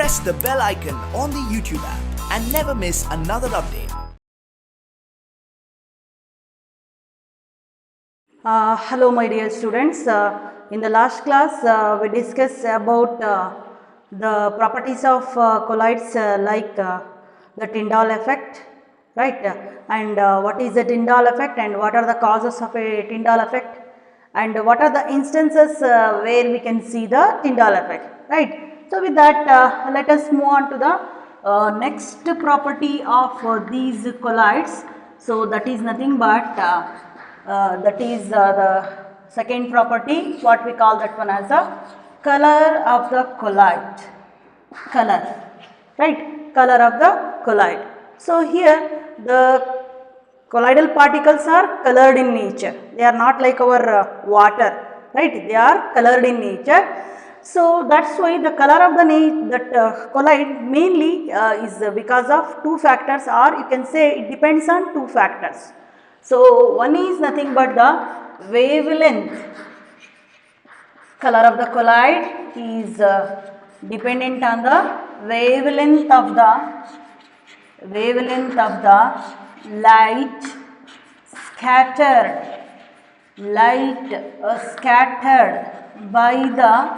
press the bell icon on the YouTube app and never miss another update. Hello my dear students, in the last class we discussed about the properties of colloids like the Tyndall effect, right, and what is the Tyndall effect and what are the causes of a Tyndall effect and what are the instances where we can see the Tyndall effect, right. So with that let us move on to the next property of these colloids. So that is nothing but that is the second property, what we call that one as the color of the colloid, color, right, color of the colloid. So here the colloidal particles are colored in nature, they are not like our water, right, they are colored in nature. So that's why the color of the colloid mainly is because of two factors, or you can say it depends on two factors. So one is nothing but the wavelength. Color of the colloid is dependent on the wavelength of the light scattered by the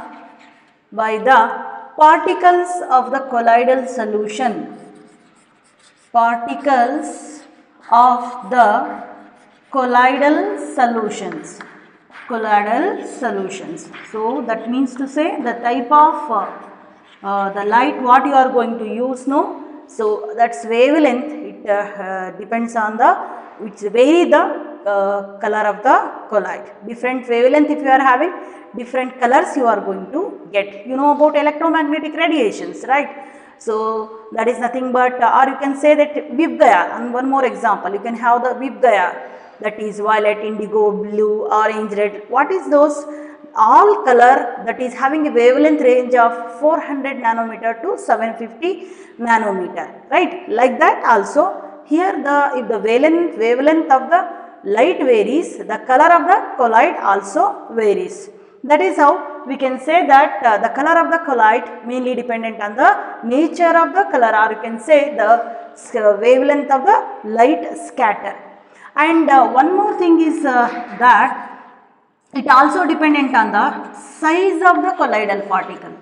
particles of the colloidal solution. Particles of the colloidal solutions. So that means to say the type of the light what you are going to use, no. So that's wavelength. It depends on which vary the color of the colloid. Different wavelength if you are having, different colors you are going to get. You know about electromagnetic radiations, right? So that is nothing but, or you can say that Vibgaya. And one more example, you can have the Vibgaya, that is violet, indigo, blue, orange, red. What is those? All color that is having a wavelength range of 400 nanometer to 750 nanometer, right? Like that also here if the wavelength of the light varies, the color of the colloid also varies. That is how we can say that the color of the colloid mainly dependent on the nature of the color, or you can say the wavelength of the light scatter. And one more thing is that it also dependent on the size of the colloidal particle.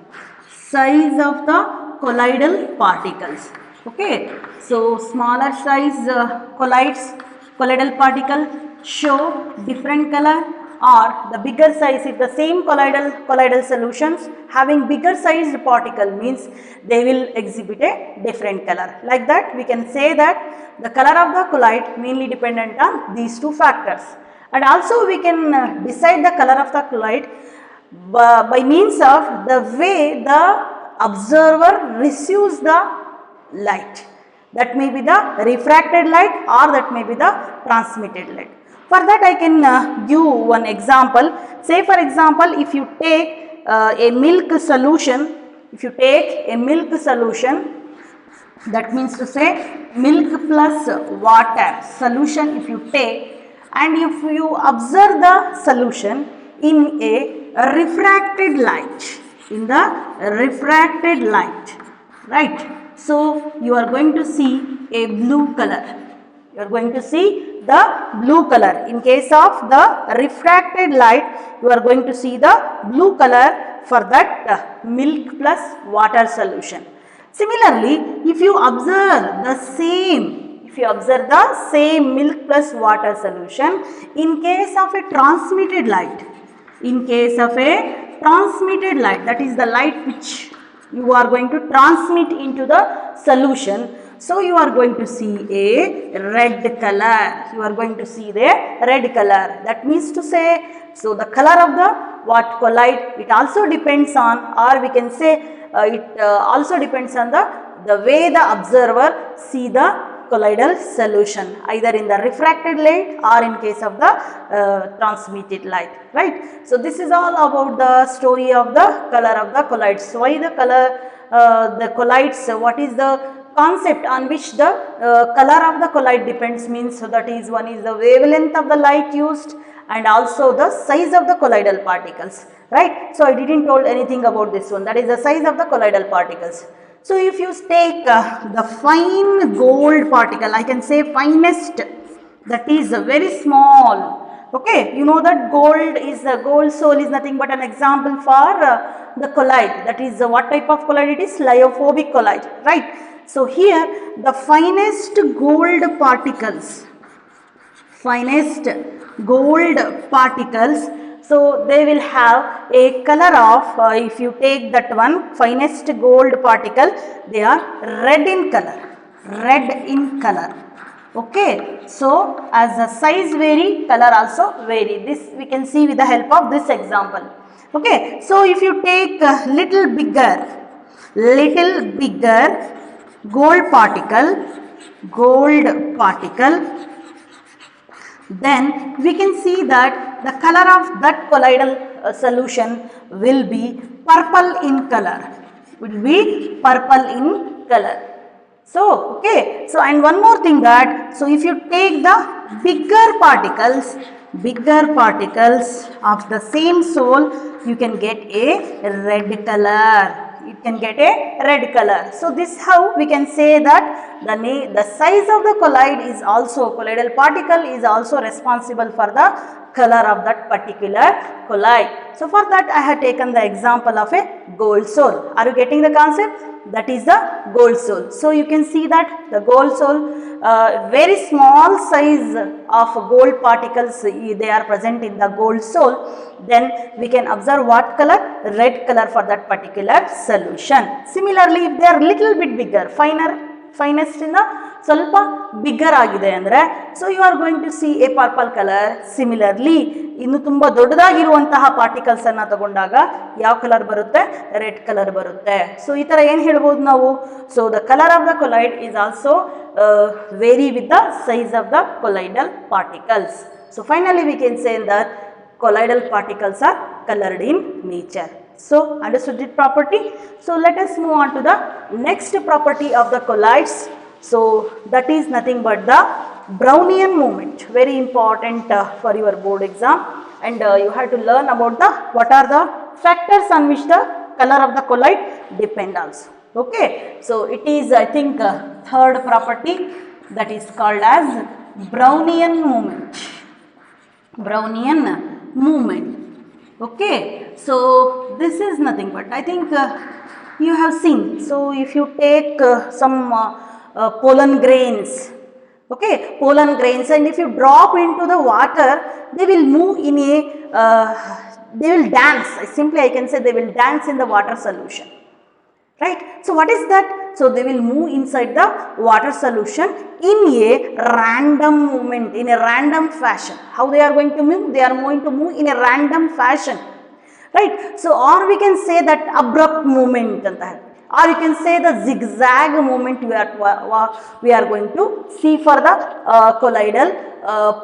Size of the colloidal particles. Okay. So smaller size colloidal particle show different color, or the bigger size, if the same colloidal solutions having bigger sized particle means they will exhibit a different color. Like that we can say that the color of the colloid mainly dependent on these two factors. And also we can decide the color of the colloid by means of the way the observer receives the light. That may be the refracted light or that may be the transmitted light. For that I can give one example. Say for example, if you take a milk solution, that means to say milk plus water solution if you take, and if you observe the solution in a refracted light, right. So you are going to see a blue color. You are going to see the blue color. In case of the refracted light, you are going to see the blue color for that milk plus water solution. Similarly, if you observe the same milk plus water solution in case of a transmitted light, that is the light which you are going to transmit into the solution. So you are going to see a red color. That means to say, so the color of the colloid, it also depends on, or we can say it also depends on the way the observer see the colloidal solution, either in the refracted light or in case of the transmitted light, right. So this is all about the story of the color of the colloids. Why the colloids, what is the concept on which the color of the colloid depends means, so that is, one is the wavelength of the light used and also the size of the colloidal particles, right. So I didn't told anything about this one, that is the size of the colloidal particles. So if you take the fine gold particle, I can say finest, that is very small. Okay, you know that gold soul is nothing but an example for the colloid. That is what type of colloid it is? Lyophobic colloid, right? So here the finest gold particles, so they will have a color of, if you take that one finest gold particle, they are red in color. Okay, so as the size vary, color also vary. This we can see with the help of this example. Okay, so if you take a little bigger gold particle, then we can see that the color of that colloidal solution will be purple in color. So, okay. So, and one more thing that, so if you take the bigger particles of the same soul, you can get a red color. So this how we can say that the size of the colloidal particle is also responsible for the color of that particular colloid. So for that I have taken the example of a gold soul. Are you getting the concept? That is the gold soul. So you can see that the gold soul, very small size of gold particles, they are present in the gold soul. Then we can observe what color? Red color for that particular solution. Similarly, if they are little bit bigger, finest in the ಸ್ವಲ್ಪ bigger ಆಗಿದೆ ಅಂದ್ರೆ, so you are going to see a purple color. Similarly, ಇನ್ನು ತುಂಬಾ ದೊಡ್ಡದಾಗಿರುವಂತಹ particles ಅನ್ನು ತಗೊಂಡಾಗ ಯಾವ colour ಬರುತ್ತೆ? Red colour ಬರುತ್ತೆ. ಸೊ ಈ ತರ ಏನು ಹೇಳ್ಬೋದು ನಾವು? So the colour of the collide is also vary with the size of the colloidal particles. So finally we can say that colloidal particles are colored in nature. So understood the property? So let us move on to the next property of the colloids. So that is nothing but the Brownian movement, very important for your board exam, and you have to learn about the what are the factors on which the color of the colloid depend also. Okay, so it is I think third property, that is called as Brownian movement. Okay, so this is nothing but I think you have seen. So if you take some pollen grains, okay, pollen grains, and if you drop into the water, they will move in a they will dance. Simply I can say they will dance in the water solution, right? So what is that? So they will move inside the water solution in a random movement, in a random fashion. How they are going to move? They are going to move in a random fashion, right? So or we can say that abrupt movement anta, or you can say the zigzag movement we are going to see for the colloidal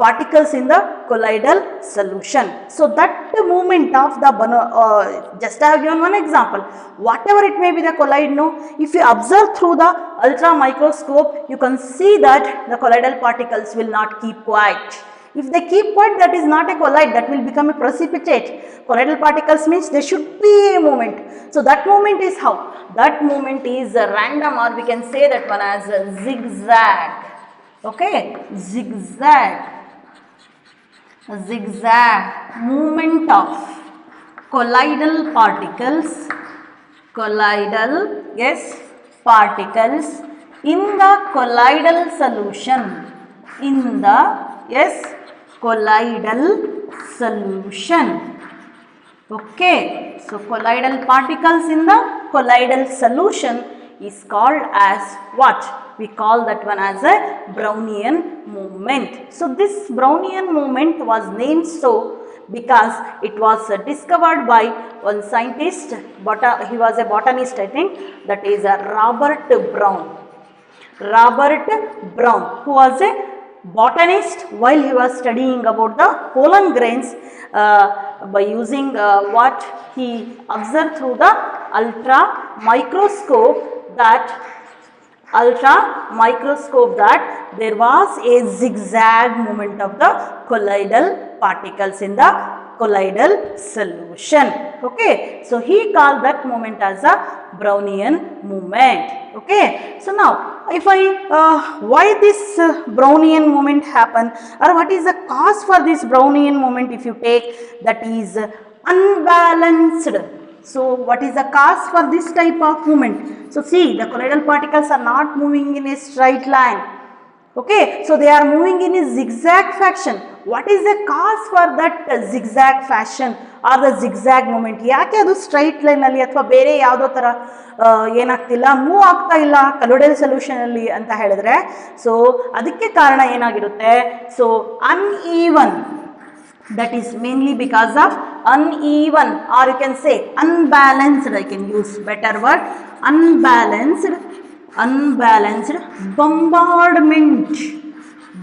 particles in the colloidal solution. So that movement of the just I have given one example. Whatever it may be the colloid, no, if you observe through the ultra microscope, you can see that the colloidal particles will not keep quiet. If they keep quiet, that is not a colloid, that will become a precipitate. Colloidal particles means there should be a movement. So that movement is how? That movement is random, or we can say that one as a zigzag. Okay, zigzag movement of colloidal particles in the colloidal solution, Okay, so colloidal particles in the colloidal solution is called as what? We call that one as a Brownian movement. So this Brownian movement was named so because it was discovered by one scientist, he was a botanist I think, that is Robert Brown, who was a botanist while he was studying about the pollen grains by using what he observed through the ultra microscope that there was a zigzag movement of the colloidal particles in the colloidal solution. Okay, so he called that moment as a Brownian moment. Okay, so now if I why this Brownian moment happen, or what is the cause for this Brownian moment, if you take, that is unbalanced. So what is the cause for this type of movement? So see, the colloidal particles are not moving in a straight line. Okay, so they are moving in a zigzag fashion. What is the cause for that zigzag fashion or the zigzag movement? ಯಾಕೆ ಅದು straight ಲೈನಲ್ಲಿ ಅಥವಾ ಬೇರೆ ಯಾವುದೋ ಥರ ಏನಾಗ್ತಿಲ್ಲ, move ಆಗ್ತಾ ಇಲ್ಲ ಕಲೋಯ್ಡಲ್ ಸೊಲ್ಯೂಷನಲ್ಲಿ ಅಂತ ಹೇಳಿದ್ರೆ, ಸೊ ಅದಕ್ಕೆ ಕಾರಣ ಏನಾಗಿರುತ್ತೆ? So uneven, that is mainly because of uneven, or you can say unbalanced, I can use better word, unbalanced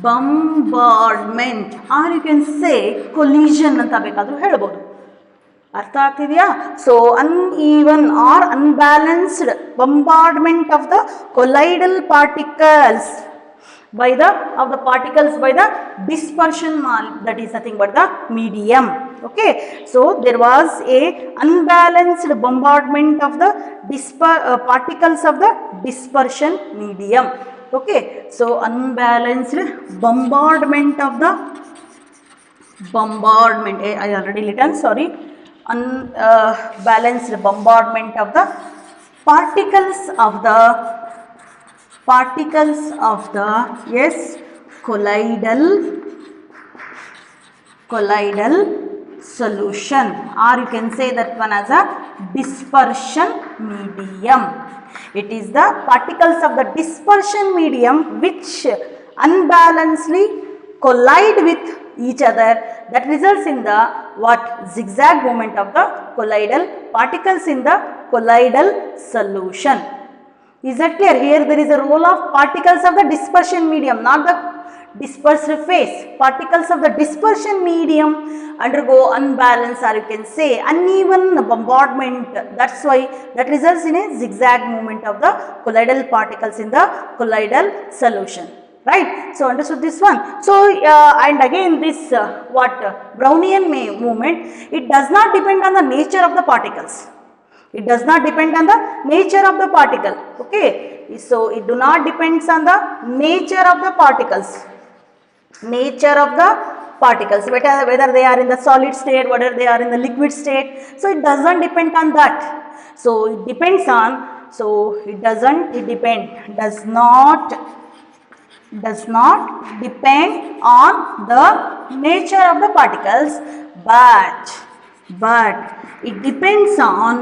bombardment, or you can say collision ಅಂತ ಬೇಕಾದರೂ ಹೇಳ್ಬೋದು. ಅರ್ಥ ಆಗ್ತಿದೆಯಾ? So uneven or unbalanced bombardment of the colloidal particles by the dispersion, that is nothing but the medium. Okay, so there was a unbalanced bombardment of the particles of the dispersion medium. Okay, so unbalanced bombardment of the I already written, sorry, unbalanced bombardment of the particles of the yes, colloidal solution, or you can say that one as a dispersion medium. It is the particles of the dispersion medium which unbalancedly collide with each other, that results in the what? Zigzag movement of the colloidal particles in the colloidal solution. Is that clear? Here there is a role of particles of the dispersion medium, not the dispersed phase. Particles of the dispersion medium undergo unbalance, or you can say uneven bombardment. That's why that results in a zigzag movement of the colloidal particles in the colloidal solution. Right? So understood this one. So and again this Brownian movement, it does not depend on the nature of the particles. It does not depend on the nature of the particle. Okay, so it do not depends on the nature of the particles. Whether they are in the solid state, whether they are in the liquid state. So it doesn't depend on that. So it depends on. So it does not depend on the nature of the particles, but it depends on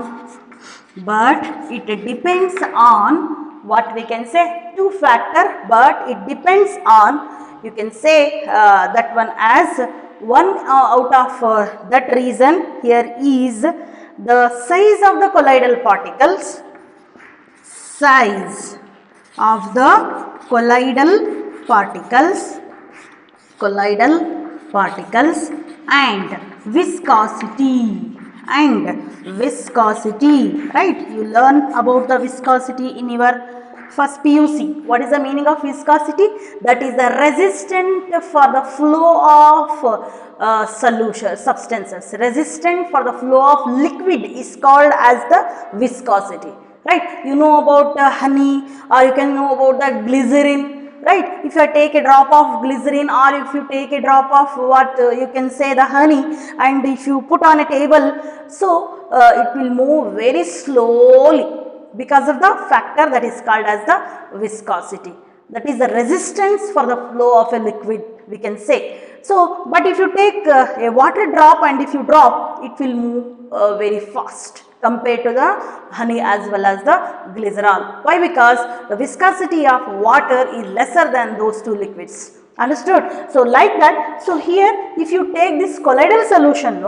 what we can say, two factor, but it depends on, you can say that one as one out of that reason here is the size of the colloidal particles, and viscosity, right? You learn about the viscosity in your first PUC. What is the meaning of viscosity? That is the resistant for the flow of substances. Resistant for the flow of liquid is called as the viscosity. Right? You know about honey, or you can know about the glycerin. Right? If you take a drop of glycerin, or if you take a drop of you can say the honey, and if you put on a table, so it will move very slowly because of the factor that is called as the viscosity. That is the resistance for the flow of a liquid, we can say. So, but if you take a water drop and if you drop, it will move very fast compared to the honey as well as the glycerol. Why? Because the viscosity of water is lesser than those two liquids. Understood? So like that, so here if you take this colloidal solution,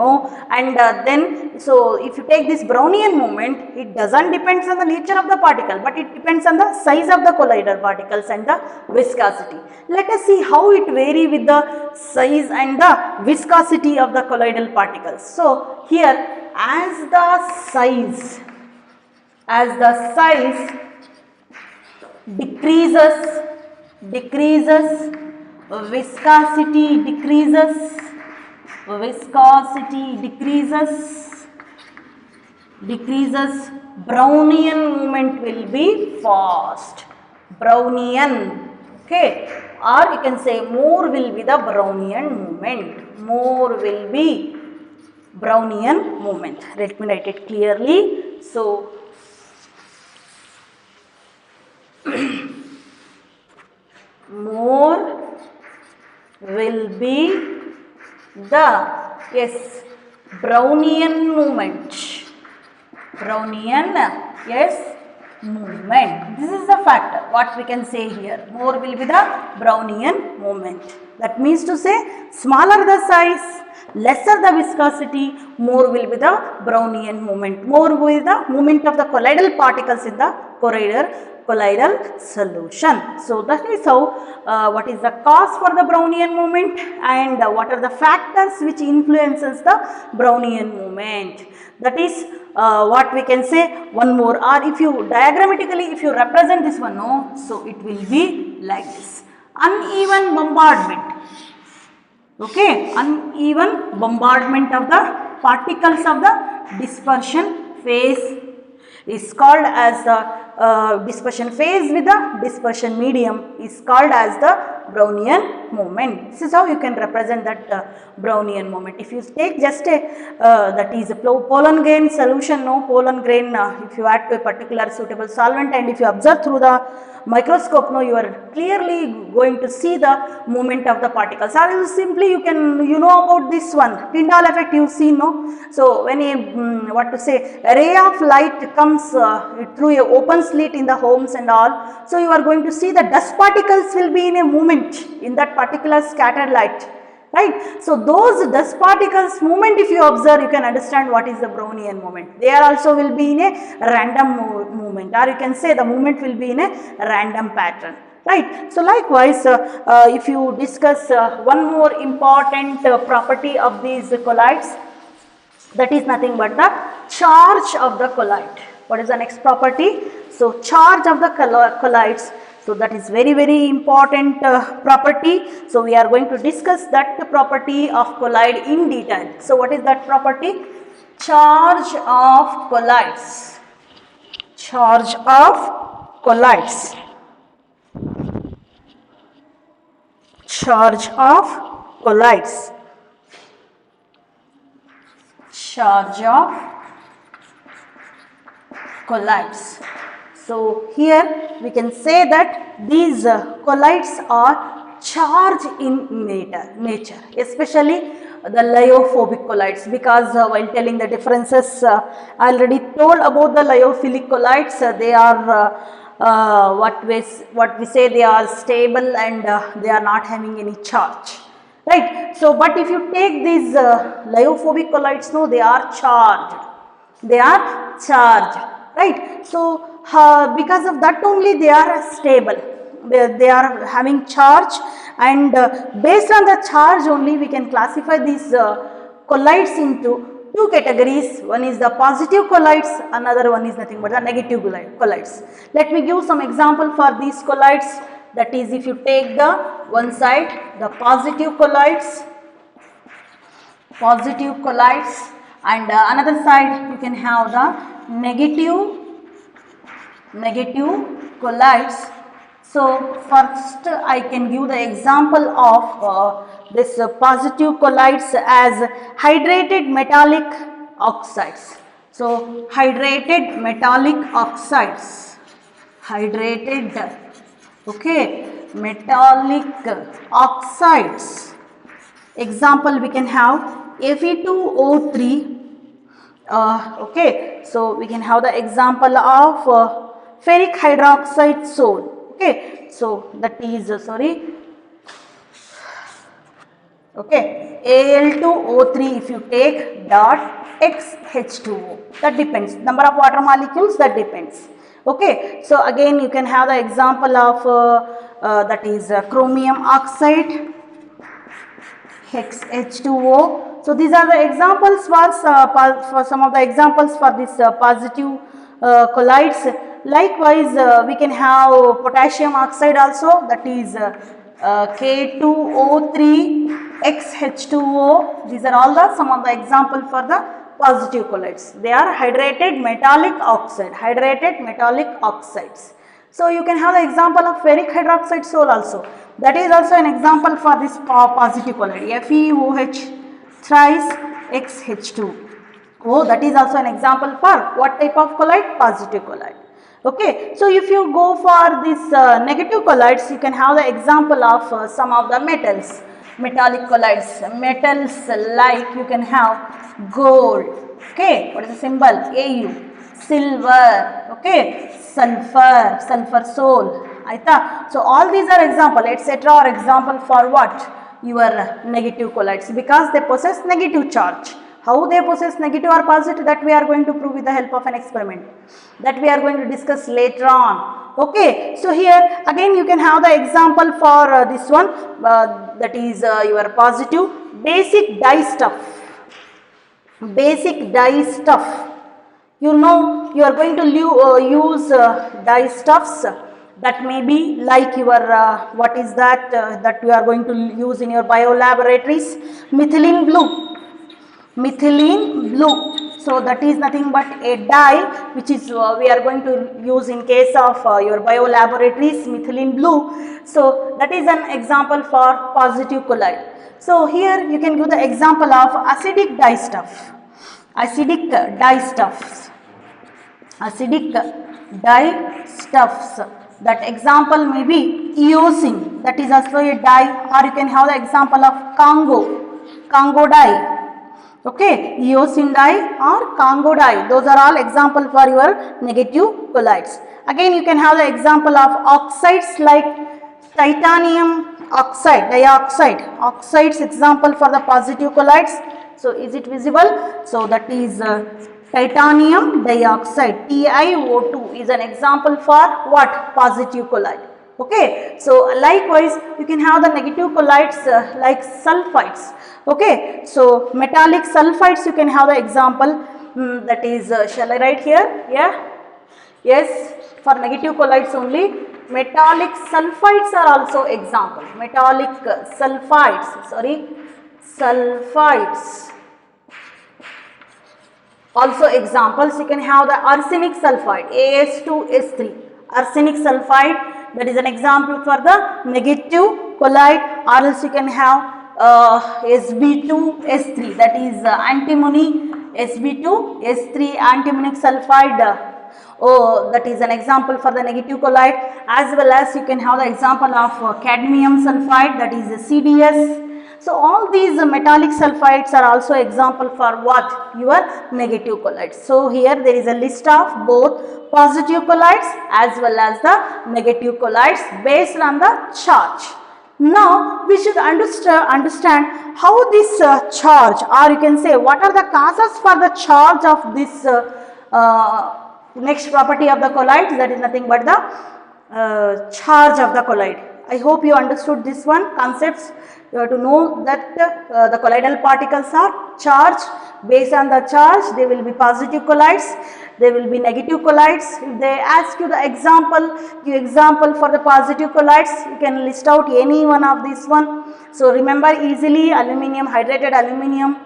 and then so if you take this Brownian moment, it doesn't depends on the nature of the particle, but it depends on the size of the colloidal particles and the viscosity. Let us see how it vary with the size and the viscosity of the colloidal particles. So here, as the size decreases, viscosity decreases, viscosity decreases, Brownian movement will be fast. Brownian, okay, or you can say more will be the Brownian movement. More will be Brownian movement. Let me write it clearly. So, more will be the, yes, Brownian movement. Brownian, yes, movement. This is the factor. What we can say here. More will be the Brownian movement. That means to say, smaller the size, lesser the viscosity, more will be the Brownian movement. More will be the movement of the colloidal particles in the colloidal solution. So that is how what is the cause for the Brownian movement and what are the factors which influences the Brownian movement. That is what we can say. One more, or if you diagrammatically if you represent this one, no, so it will be like this. Uneven bombardment. Okay, uneven bombardment of the particles of the dispersion phase is called as the dispersion phase with the dispersion medium is called as the Brownian movement. This is how you can represent that Brownian movement. If you take just a that is a pollen grain solution, no, pollen grain if you add to a particular suitable solvent and if you observe through the microscope, no, you are clearly going to see the movement of the particles. Or you simply you know about this one, Tyndall effect, you see, no. So when a what to say, a ray of light comes through a open slit in the homes and all, so you are going to see the dust particles will be in a movement in that particular scattered light, right. So those dust particles movement, if you observe, you can understand what is the Brownian movement. They also will be in a random movement, or you can say the movement will be in a random pattern, right. So likewise if you discuss one more important property of these colloids, that is nothing but the charge of the colloid. What is the next property? So charge of the colloids. So that is very, very important property. So we are going to discuss that property of colloid in detail. So what is that property? Charge of colloids. Charge of colloids. Charge of colloids. Charge of colloids. So here we can say that these colloids are charged in nature, especially the lyophobic colloids, because while telling the differences, I already told about the lyophilic colloids. They are what we say, they are stable and they are not having any charge, right. So but if you take these lyophobic colloids, no, they are charged, right. So because of that only they are stable, they are having charge, and based on the charge only we can classify these colloids into two categories. One is the positive colloids, another one is nothing but the negative colloids. Let me give some example for these colloids. That is, if you take the one side, the positive colloids, and another side you can have the negative colloids. So first I can give the example of this positive colloids as hydrated metallic oxides. So hydrated metallic oxides, metallic oxides. Example we can have Fe2O3. So we can have the example of ferric hydroxide sol. Okay, so that is Al2O3 if you take dot XH2O, that depends, number of water molecules, that depends. Okay, so again you can have the example of that is chromium oxide, H2O. So these are the examples for some of the examples for this positive colloids. Likewise we can have potassium oxide also, that is K2O3 XH2O. These are all the some of the example for the positive colloids. They are hydrated metallic oxide, hydrated metallic oxides. So you can have the example of ferric hydroxide sol also. That is also an example for this positive colloid, FeOH thrice XH2. Oh, that is also an example for what type of colloid? Positive colloid. Okay, so if you go for this negative colloids, you can have the example of some of the metals, metallic colloids, metals like you can have gold, okay, what is the symbol? Au, silver, okay, sulfur, sulfur sol, aita. So all these are example, etc. are example for what? Your negative colloids, because they possess negative charge. How they possess negative or positive, that we are going to prove with the help of an experiment, that we are going to discuss later on. Okay, so here again you can have the example for this one, that is your positive basic dye stuff. Basic dye stuff, you know, you are going to use dye stuffs that may be like your what is that that you are going to use in your bio laboratories, methylene blue. Methylene blue, so that is nothing but a dye which is we are going to use in case of your bio laboratories, methylene blue. So that is an example for positive colloid. So here you can give the example of acidic dye stuff, acidic dye stuffs, acidic dye stuffs. That example may be eosin, that is also a dye, or you can have the example of Congo dye. Okay, eosin dye or Congo dye, those are all example for your negative colloids. Again you can have the example of oxides like titanium oxide, dioxide, oxides example for the positive colloids. So is it visible? So that is titanium dioxide, TiO2 is an example for what? Positive colloid. Okay, so likewise you can have the negative colloids like sulfides. Okay, so metallic sulfides you can have the example, that is shall I write here? Yeah, yes, for negative colloids only. Metallic sulfides are also example, metallic sulfides, sorry, sulfides also examples. You can have the arsenic sulfide, As2S3, arsenic sulfide, that is an example for the negative colloid, or else you can have Sb2S3, that is antimony, Sb2S3 antimonic sulfide. Oh, that is an example for the negative colloid, as well as you can have the example of cadmium sulfide, that is CDS. So all these metallic sulfides are also example for what? Your negative colloids. So here there is a list of both positive colloids as well as the negative colloids based on the charge. Now we should understand how this charge, or you can say what are the causes for the charge of this next property of the colloid, that is nothing but the charge of the colloid. I hope you understood this one concepts. You have to know that the colloidal particles are charged. Based on the charge, they will be positive colloids, they will be negative colloids. If they ask you the example for the positive colloids, you can list out any one of these one. So remember easily, aluminium, hydrated aluminium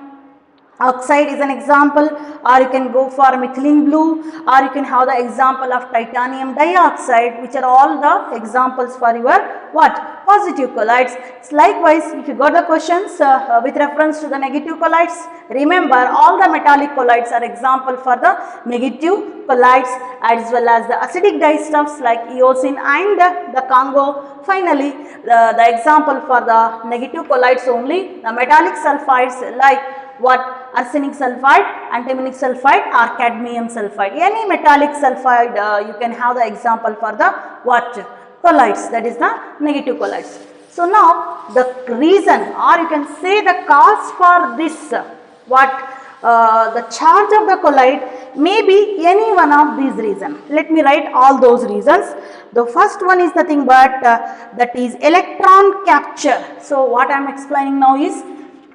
oxide is an example, or you can go for methylene blue, or you can have the example of titanium dioxide, which are all the examples for your what? Positive colloids. So likewise, if you got the questions with reference to the negative colloids, remember all the metallic colloids are example for the negative colloids, as well as the acidic dyestuffs like eosin and the Congo. Finally, the example for the negative colloids only, the metallic sulfides like what? Arsenic sulfide, antimonic sulfide or cadmium sulfide. Any metallic sulfide you can have the example for the what? Colloids, that is the negative colloids. So now the reason, or you can say the cause for this the charge of the colloid may be any one of these reasons. Let me write all those reasons. The first one is nothing but that is electron capture. So what I am explaining now is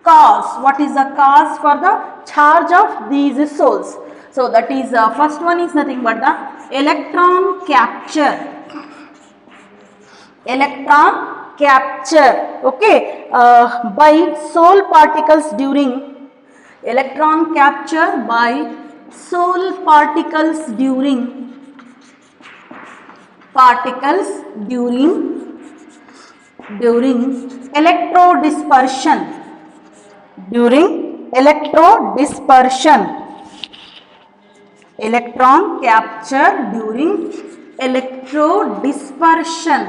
cause. What is the cause for the charge of these sols? So that is first one is nothing but the electron capture. Electron capture. Okay, by Soul particles during electron capture by Soul particles during electrodispersion, electron capture during dispersion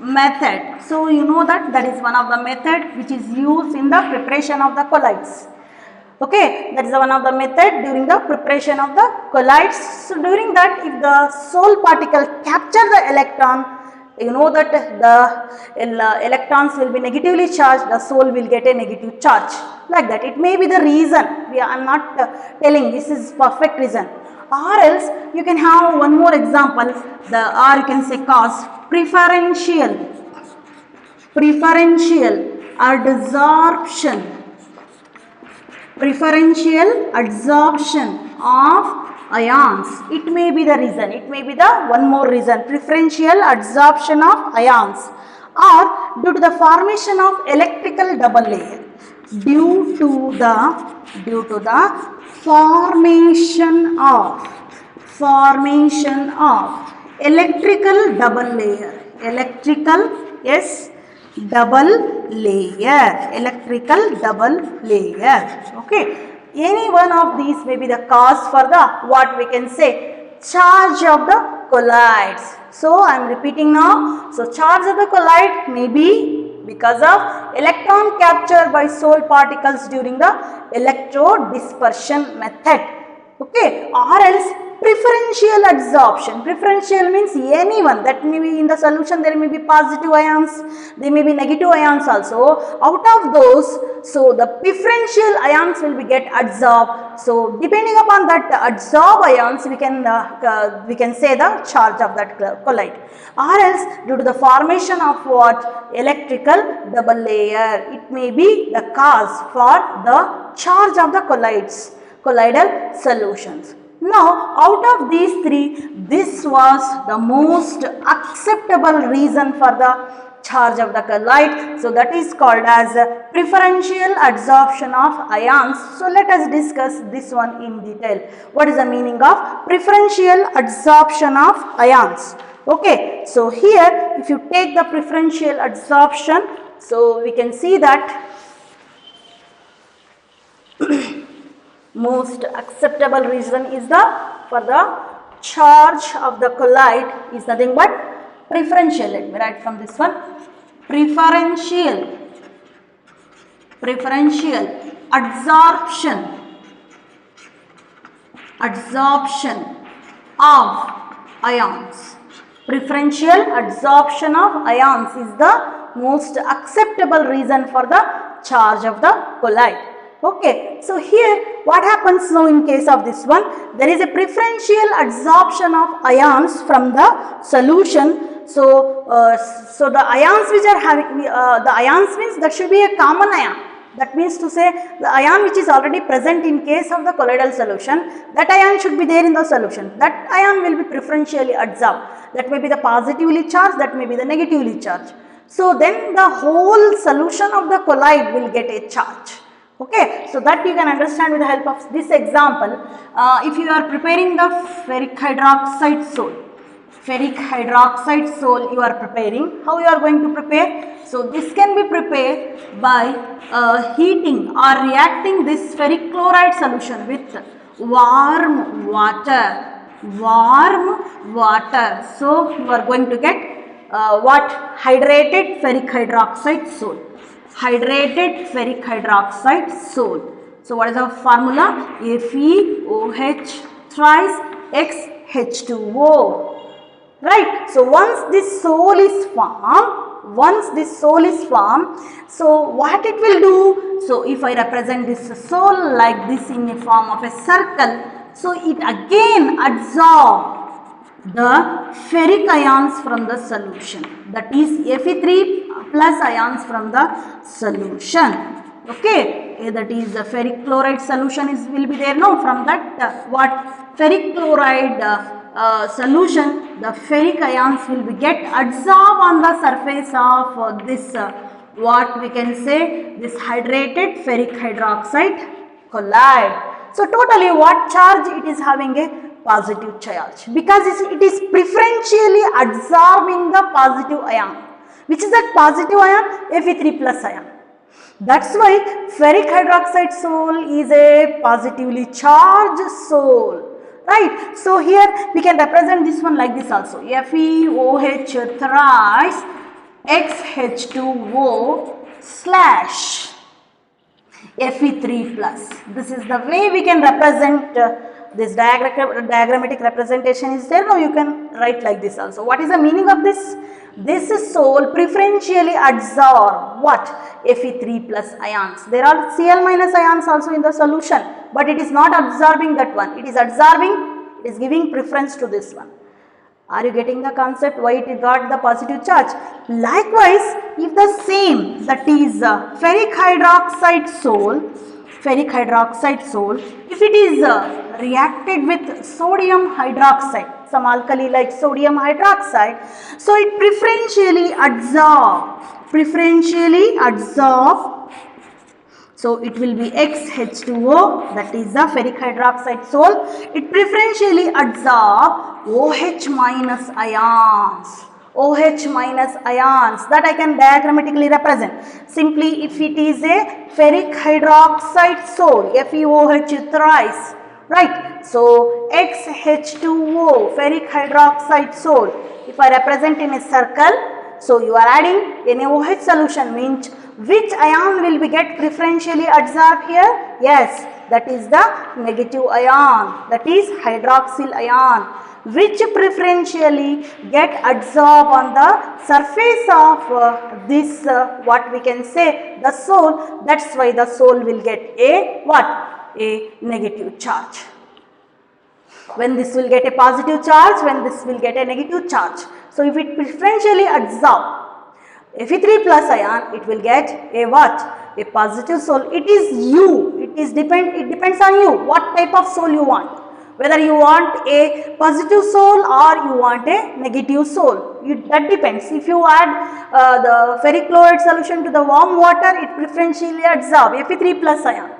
method. So you know that is one of the method which is used in the preparation of the colloids. Okay, that is one of the method during the preparation of the colloids. So during that, if the Soul particle capture the electron, you know that the electrons will be negatively charged, the Soul will get a negative charge, like that. It may be the reason, I am not telling this is perfect reason, or else you can have one more example, or you can say cause, preferential adsorption of ions. It may be the reason, it may be the one more reason, preferential adsorption of ions, or due to the formation of electrical double layer, due to the formation of electrical double layer, electrical double layer. Okay, any one of these may be the cause for the what we can say charge of the colloids. So I am repeating now. So charge of the colloid may be because of electron capture by Soul particles during the electrodispersion method. Okay, or else preferential adsorption. Preferential means anyone, that may be in the solution there may be positive ions, there may be negative ions also. Out of those, so the preferential ions will be get adsorbed. So depending upon that adsorb ions, we can say the charge of that colloid. Or else due to the formation of what electrical double layer, it may be the cause for the charge of the colloidal solutions. Now, out of these three, this was the most acceptable reason for the charge of the colloid. So, that is called as preferential adsorption of ions. So, let us discuss this one in detail. What is the meaning of preferential adsorption of ions? Okay, so here if you take the preferential adsorption, so we can see that most acceptable reason is for the charge of the colloid is nothing but preferential. Let me write from this one, preferential adsorption of ions. Preferential adsorption of ions is the most acceptable reason for the charge of the colloid. Okay, so here what happens now in case of this one, there is a preferential adsorption of ions from the solution. So, the ions which are having, the ions means that should be a common ion. That means to say the ion which is already present in case of the colloidal solution, that ion should be there in the solution. That ion will be preferentially adsorbed. That may be the positively charged, that may be the negatively charged. So, then the whole solution of the colloid will get a charge. Okay, so that you can understand with the help of this example. If you are preparing the ferric hydroxide sole you are preparing, how you are going to prepare? So this can be prepared by heating or reacting this ferric chloride solution with warm water. So you are going to get what? Hydrated ferric hydroxide sole. Hydrated ferric hydroxide sole. So what is our formula? FeOH thrice XH2O. Right. So once this sole is formed, so what it will do? So if I represent this sole like this in the form of a circle, so it again absorbs the ferric ions from the solution, that is Fe3 plus ions from the solution. Okay, that is the ferric chloride solution will be there now. From that what ferric chloride solution, the ferric ions will be get adsorbed on the surface of this what we can say, this hydrated ferric hydroxide colloid. So totally what charge it is having? A positive charge, because it is preferentially absorbing the positive ion. Which is that positive ion? Fe3 plus ion. That's why ferric hydroxide sol is a positively charged sol, right? So here we can represent this one like this also, FeOH thrice XH2O slash Fe3 plus. This is the way we can represent this diagrammatic representation is there. Now you can write like this also. What is the meaning of this? This sol preferentially absorb what? Fe3 plus ions. There are Cl minus ions also in the solution, but it is not absorbing that one. It is absorbing, it is giving preference to this one. Are you getting the concept why it got the positive charge? Likewise, if the same, that is ferric hydroxide sol, if it is reacted with sodium hydroxide, some alkali like sodium hydroxide, so it preferentially absorb, so it will be XH2O, that is the ferric hydroxide sol. It preferentially absorb OH minus ions. OH minus ions, that I can diagrammatically represent. Simply if it is a ferric hydroxide sol, FeOH thrice, right? So XH2O, ferric hydroxide sol, if I represent in a circle, so you are adding NaOH solution, means which ion will be get preferentially absorbed here? Yes, that is the negative ion, that is hydroxyl ion, which preferentially get absorbed on the surface of this what we can say, the sol. That's why the sol will get a what? A negative charge. When this will get a positive charge, when this will get a negative charge. So if it preferentially absorb Fe3 plus ion, it will get a what? A positive sol. It is you. It depends on you. What type of sol you want? Whether you want a positive sol or you want a negative sol. That depends. If you add the ferric chloride solution to the warm water, it preferentially absorb Fe3 plus ion.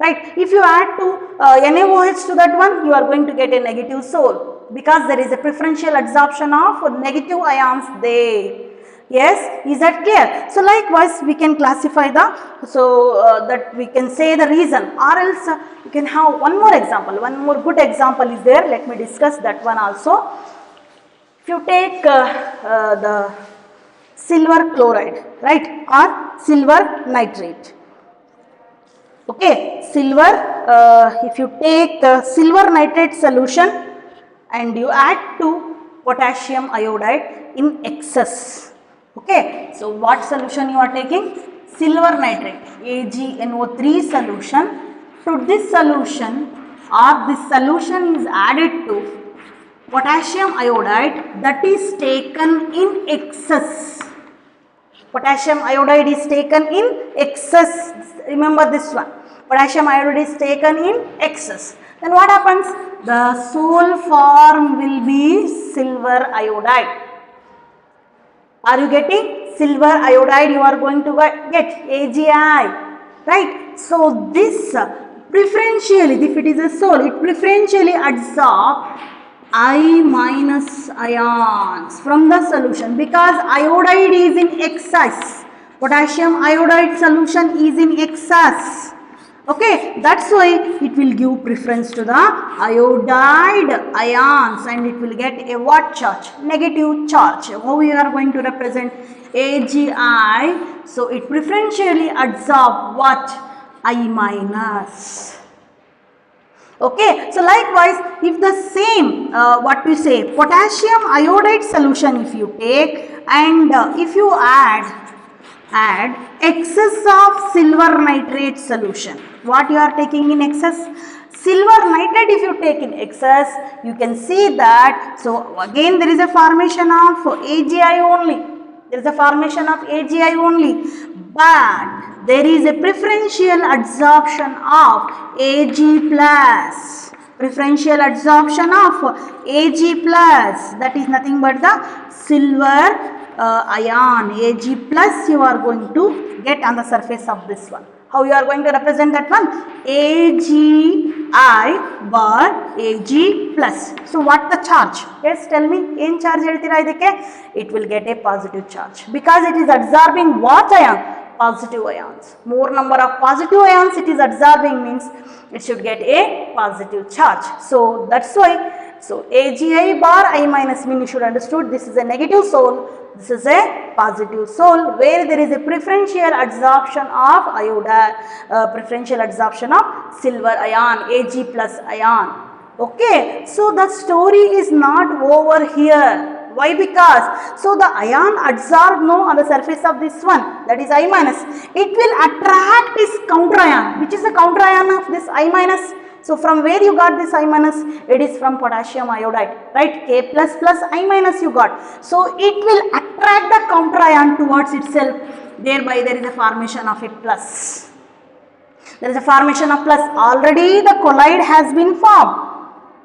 Right? If you add to NaOH to that one, you are going to get a negative sol, because there is a preferential absorption of negative ions there. Yes, is that clear? So likewise we can classify that we can say the reason, or else you can have one more example. One more good example is there. Let me discuss that one also. If you take the silver chloride, right, or silver nitrate. Okay, if you take silver nitrate solution and you add to potassium iodide in excess. Okay, so what solution you are taking? Silver nitrate, AgNO3 solution. To this solution, or this solution is added to potassium iodide, that is taken in excess. Potassium iodide is taken in excess. Remember this one. Potassium iodide is taken in excess. Then what happens? The sol form will be silver iodide. Are you getting? Silver iodide you are going to get AgI, right? So this preferentially, if it is a sol, it preferentially absorbs I minus ions from the solution, because iodide is in excess. Potassium iodide solution is in excess. Okay, that's why it will give preference to the iodide ions, and it will get a what charge? Negative charge. How we are going to represent? AgI. So it preferentially absorb what? I minus. Okay, so likewise, if the same what we say, potassium iodide solution if you take, and if you add excess of silver nitrate solution, what you are taking in excess? Silver nitrate if you take in excess, you can see that, so again there is a formation of AgI only. There is a formation of AgI only, but there is a preferential absorption of Ag plus. Preferential adsorption of Ag plus, that is nothing but the silver ion. Ag plus you are going to get on the surface of this one. How you are going to represent that one? Agi bar Ag plus. So what the charge? Yes, tell me. In charge it will get a positive charge because it is absorbing what ion? Positive ions. More number of positive ions it is absorbing means it should get a positive charge. So that's why. So Agi bar I minus mean you should understood this is a negative soul, this is a positive soul where there is a preferential adsorption of iodine, preferential adsorption of silver ion, Ag plus ion. Okay, so the story is not over here. Why? Because, so the ion adsorbed on the surface of this one, that is I minus, it will attract this counter ion. Which is the counter ion of this I minus? So from where you got this I minus? It is from potassium iodide, right? K plus plus I minus you got. So it will attract the counter ion towards itself. Thereby there is a formation of a plus. There is a formation of plus. Already the colloid has been formed.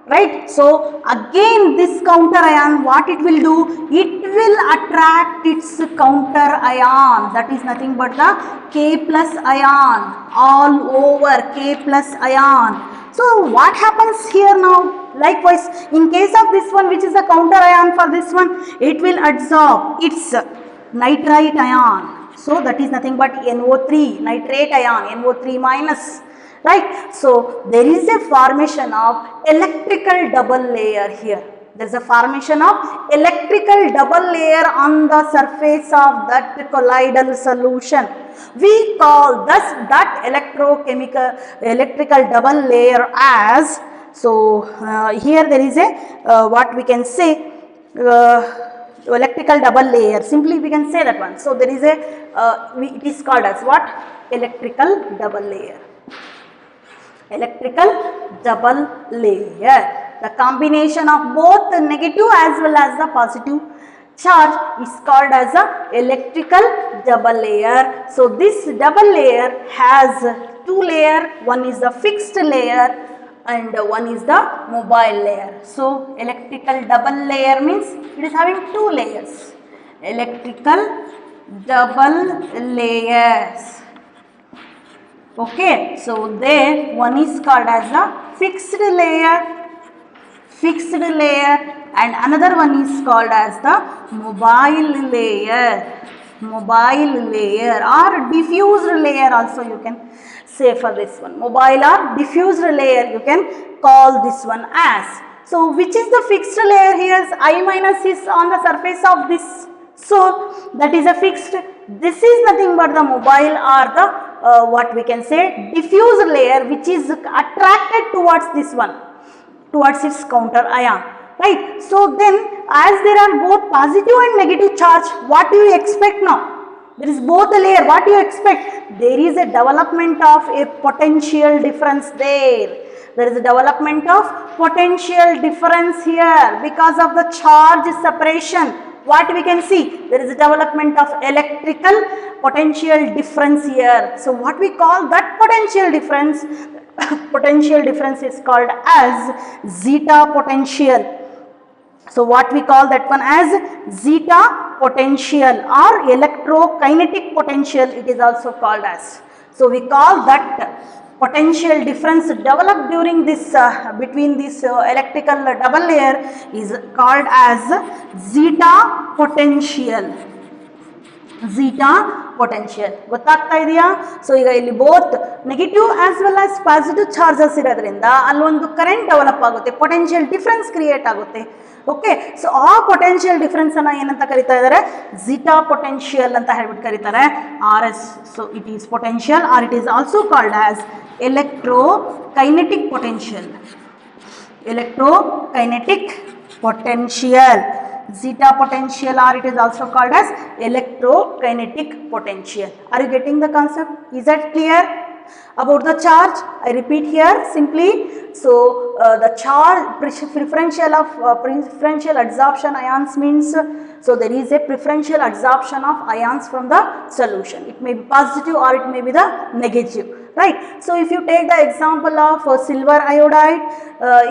Right. So again this counter ion, what it will do? It will attract its counter ion, that is nothing but the K plus ion, all over K plus ion. So what happens here now? Likewise, in case of this one, which is the counter ion for this one, it will absorb its nitrite ion. So that is nothing but NO3, nitrate ion, NO3 minus. Right. So there is a formation of electrical double layer here. There is a formation of electrical double layer on the surface of that colloidal solution. We call thus that electrical double layer as, so here there is a what we can say electrical double layer, simply we can say that one. So there is a it is called as what? Electrical double layer. Electrical double layer. The combination of both the negative as well as the positive charge is called as a electrical double layer. So this double layer has two layers, one is the fixed layer and one is the mobile layer. So electrical double layer means it is having two layers. Electrical double layers. Okay, so there one is called as the fixed layer and another one is called as the mobile layer or diffused layer also you can say for this one. Mobile or diffused layer you can call this one as. So which is the fixed layer here? I minus is on the surface of this. So that is a fixed. This is nothing but the mobile or the what we can say diffuse layer which is attracted towards this one, towards its counter ion, right? So then as there are both positive and negative charge, what do you expect now? There is both a layer, what do you expect? There is a development of a potential difference there. There is a development of potential difference here because of the charge separation. What we can see? There is a development of electrical potential difference here. So what we call that potential difference? Potential difference is called as zeta potential. So what we call that one as zeta potential or electrokinetic potential it is also called as. So we call that potential difference developed during this between this electrical double layer is called as zeta potential. Zeta potential. ಗೊತ್ತಾಗ್ತಾ ಇದೆಯಾ? So ಈಗ ಇಲ್ಲಿ both negative as well as positive charges ಇರೋದ್ರಿಂದ ಅಲ್ಲೊಂದು current develop ಆಗುತ್ತೆ, potential difference create ಆಗುತ್ತೆ. Okay, so ಆ potential difference ಅನ್ನ ಏನಂತ ಕರೀತಾ ಇದ್ದಾರೆ? ಝೀಟಾ ಪೊಟೆನ್ಷಿಯಲ್ ಅಂತ ಹೇಳ್ಬಿಟ್ಟು ಕರೀತಾರೆ, RS. So it is potential R it is also called as electrokinetic potential. Electrokinetic potential. Zeta potential or it is also called as electrokinetic potential. Are you getting the concept? Is that clear? About the charge, I repeat here simply. So the charge preferential adsorption ions means, so there is a preferential adsorption of ions from the solution. It may be positive or it may be the negative. right? So if you take the example of silver iodide,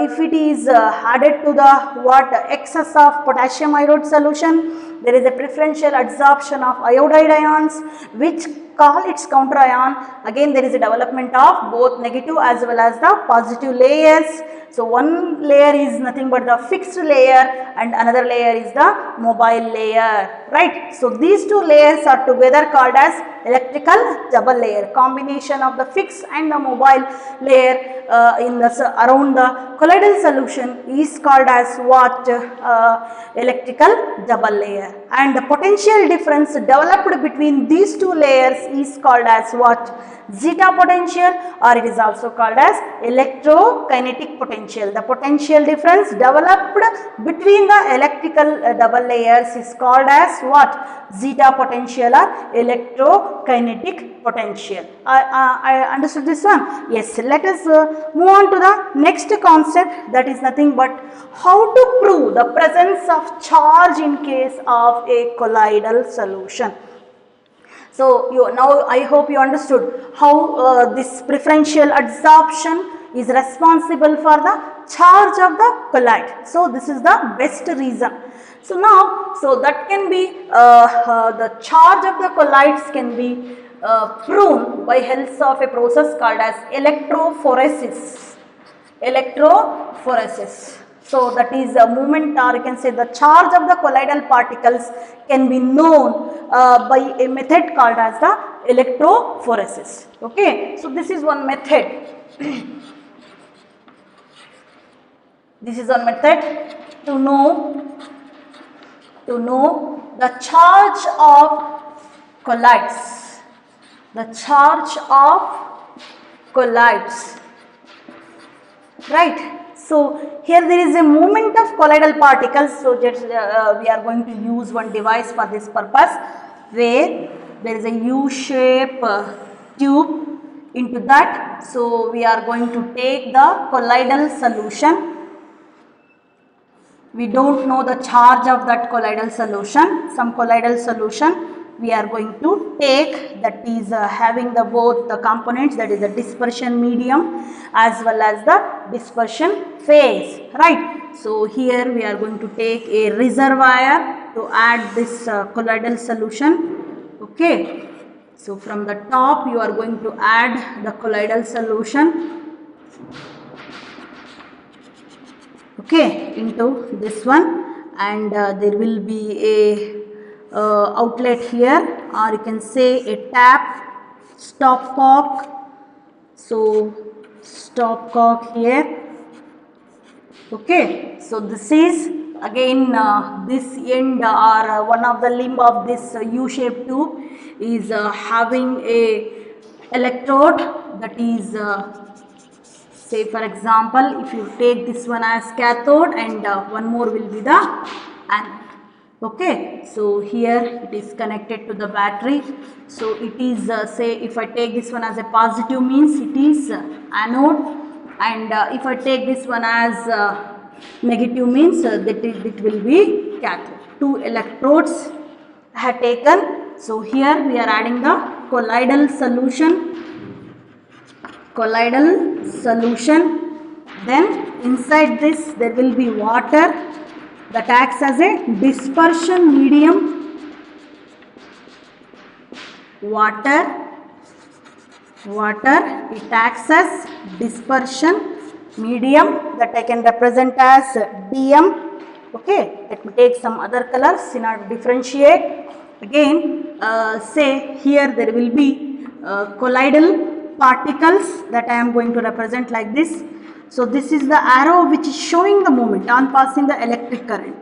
if it is added to the what excess of potassium iodide solution, there is a preferential adsorption of iodide ions which call its counter ion. Again there is a development of both negative as well as the positive layers. So one layer is nothing but the fixed layer and another layer is the mobile layer, right? So these two layers are together called as electrical double layer. Combination of the fixed and the mobile layer around the colloidal solution is called as what? Electrical double layer. And the potential difference developed between these two layers is called as what? Zeta potential, or it is also called as electrokinetic potential. The potential difference developed between the electrical double layers is called as what? Zeta potential or electrokinetic potential. I understood this one? Yes. Let us move on to the next concept, that is nothing but how to prove the presence of charge in case of a colloidal solution. So now I hope you understood how this preferential adsorption is responsible for the charge of the colloid. So this is the best reason. So now, so that can be the charge of the colloids can be proven by help of a process called as electrophoresis. Electrophoresis. So that is a movement, or you can say the charge of the colloidal particles can be known by a method called as the electrophoresis. Okay, so this is one method. This is one method to know the charge of colloids. The charge of colloids. Right. So here there is a movement of colloidal particles. So just we are going to use one device for this purpose, where there is a U-shape tube. Into that, so we are going to take the colloidal solution. We don't know the charge of that colloidal solution. Some colloidal solution we are going to take, that is having the both the components, that is the dispersion medium as well as the dispersion phase, right? So here we are going to take a reservoir to add this colloidal solution. Okay, so from the top you are going to add the colloidal solution, okay, into this one, and there will be a outlet here, or you can say a tap, stopcock. So stopcock here. Okay, so this is again this end or one of the limb of this U-shaped tube is having a electrode, that is say for example, if you take this one as cathode and one more will be the anode. Okay, so here it is connected to the battery. So it is say if I take this one as a positive, means it is anode, and if I take this one as negative, means that it will be cathode. Two electrodes I have taken. So here we are adding the colloidal solution. Then inside this there will be water that acts as a dispersion medium. Water, it acts as dispersion medium, that I can represent as DM. Okay, let me take some other colors in order to differentiate. Again, say here there will be colloidal particles that I am going to represent like this. So this is the arrow which is showing the movement on passing the electric current.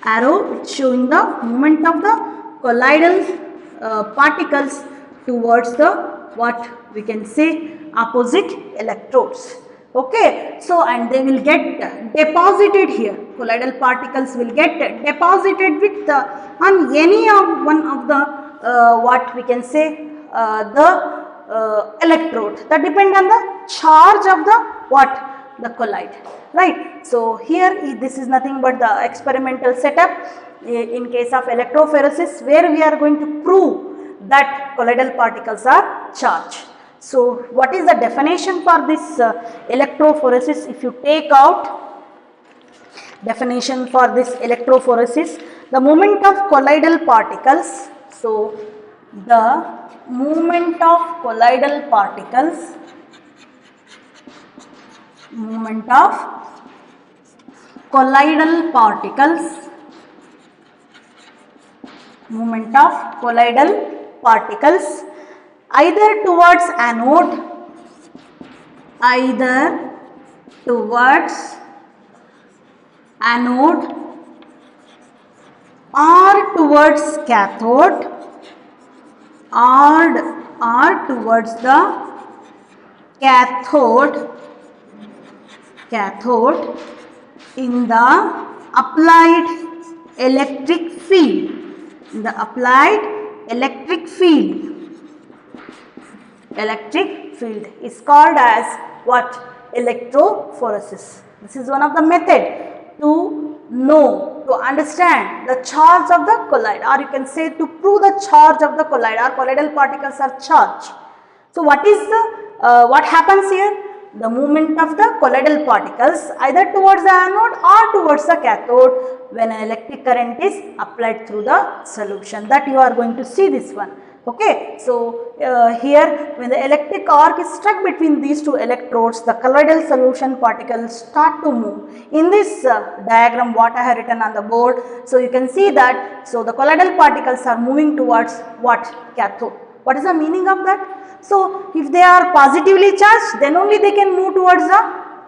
Arrow showing the movement of the colloidal particles towards the what we can say opposite electrodes. Okay, so and they will get deposited here. Colloidal particles will get deposited with on any of one of the what we can say the electrode. That depend on the charge of the what? The colloid, right? So here this is nothing but the experimental setup in case of electrophoresis, where we are going to prove that colloidal particles are charged. So what is the definition for this electrophoresis? If you take out definition for this electrophoresis, the movement of colloidal particles. So the movement of colloidal particles, movement of colloidal particles, movement of colloidal particles either towards anode, either towards anode or towards cathode, or towards the cathode in the applied electric field, in the applied electric field is called as what? Electrophoresis. This is one of the method to know, to understand the charge of the colloid, or you can say to prove the charge of the colloid, or colloidal particles are charged. So what is the what happens here? The movement of the colloidal particles either towards the anode or towards the cathode when an electric current is applied through the solution. That you are going to see this one. Okay, so here when the electric arc is struck between these two electrodes, the colloidal solution particles start to move. In this diagram what I have written on the board, so you can see that, so the colloidal particles are moving towards what? Cathode. What is the meaning of that? So if they are positively charged, then only they can move towards the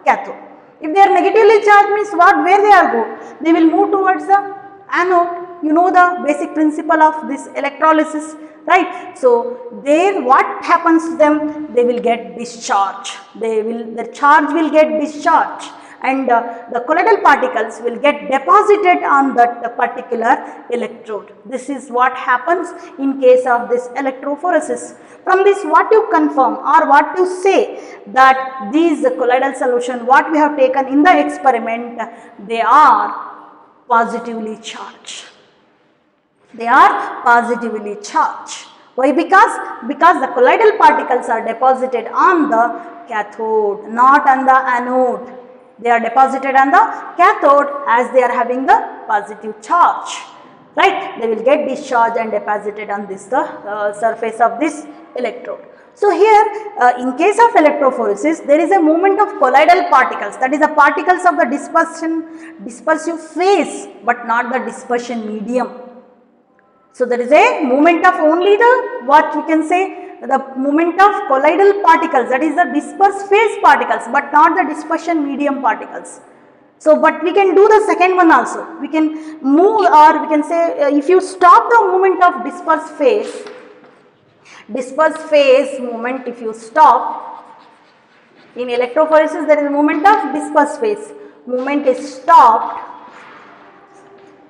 cathode. If they are negatively charged, means what? Where they are go? They will move towards the anode. You know the basic principle of this electrolysis, right? So there what happens to them? They will get discharged. Their charge will get discharged, and the colloidal particles will get deposited on that particular electrode. This is what happens in case of this electrophoresis. From this what you confirm or what you say that these colloidal solution what we have taken in the experiment, they are positively charged. They are positively charged. Why? Because the colloidal particles are deposited on the cathode, not on the anode. They are deposited on the cathode as they are having the positive charge, right? They will get discharged and deposited on this surface of this electrode. So here in case of electrophoresis, there is a movement of colloidal particles, that is the particles of the dispersive phase but not the dispersion medium. So there is a movement of only the what we can say the movement of colloidal particles, that is the dispersed phase particles but not the dispersion medium particles. So but we can do the second one also. We can move, or we can say if you stop the movement of dispersed phase movement, if you stop in electrophoresis, there is a movement of dispersed phase. Movement is stopped.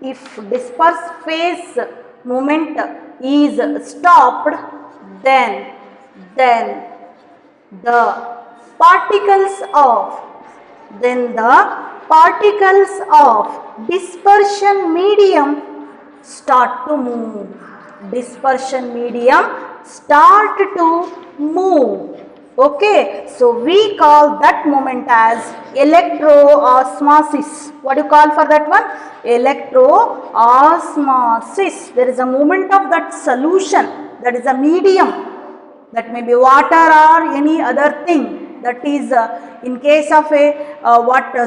If dispersed phase movement is stopped, then the particles of dispersion medium start to move. Dispersion medium start to move. Okay, so we call that movement as electroosmosis. What do you call for that one? Electroosmosis. There is a movement of that solution, that is a medium, that may be water or any other thing, that is in case of a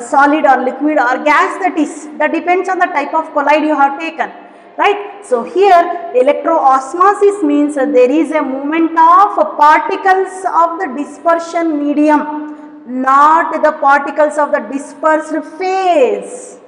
solid or liquid or gas, that depends on the type of colloid you have taken, right? So here electroosmosis means there is a movement of particles of the dispersion medium, not the particles of the dispersed phase,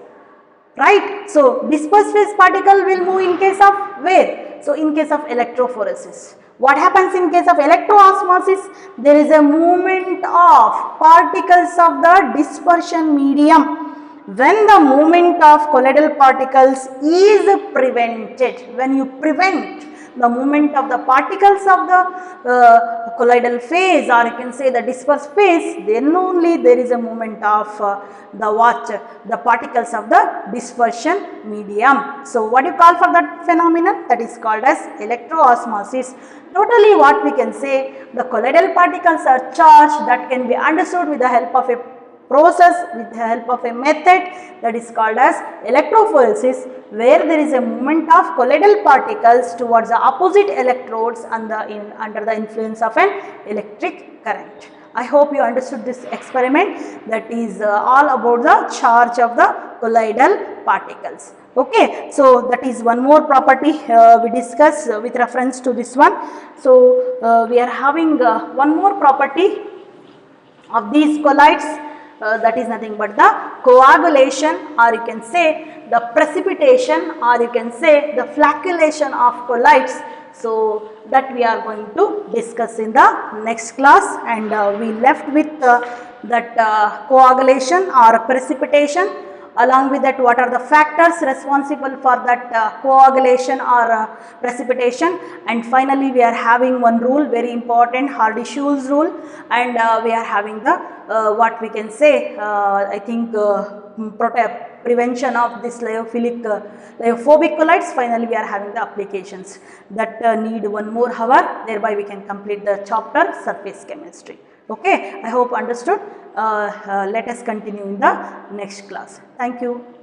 right? So dispersed phase particle will move in case of where? So in case of electrophoresis. What happens in case of electroosmosis? There is a movement of particles of the dispersion medium. When the movement of colloidal particles is prevented, when you prevent the movement of the particles of the colloidal phase, or you can say the dispersed phase, then only there is a movement of the particles of the dispersion medium. So what do you call for that phenomenon? That is called as electroosmosis. Totally what we can say, the colloidal particles are charged, that can be understood with the help of a process, with the help of a method that is called as electrophoresis, where there is a movement of colloidal particles towards the opposite electrodes under the influence of an electric current. I hope you understood this experiment, that is all about the charge of the colloidal particles. Okay, so that is one more property we discuss with reference to this one. So we are having one more property of these colloids, that is nothing but the coagulation, or you can say the precipitation, or you can say the flocculation of colloids. So that we are going to discuss in the next class, and we left with that coagulation or precipitation. Along with that, what are the factors responsible for that coagulation or precipitation, and finally we are having one rule, very important, Hardy-Schulze rule, and we are having the what we can say, I think prevention of this lyophobic colloids. Finally we are having the applications that need one more hour, thereby we can complete the chapter surface chemistry. Okay, I hope understood. Let us continue in the next class. Thank you.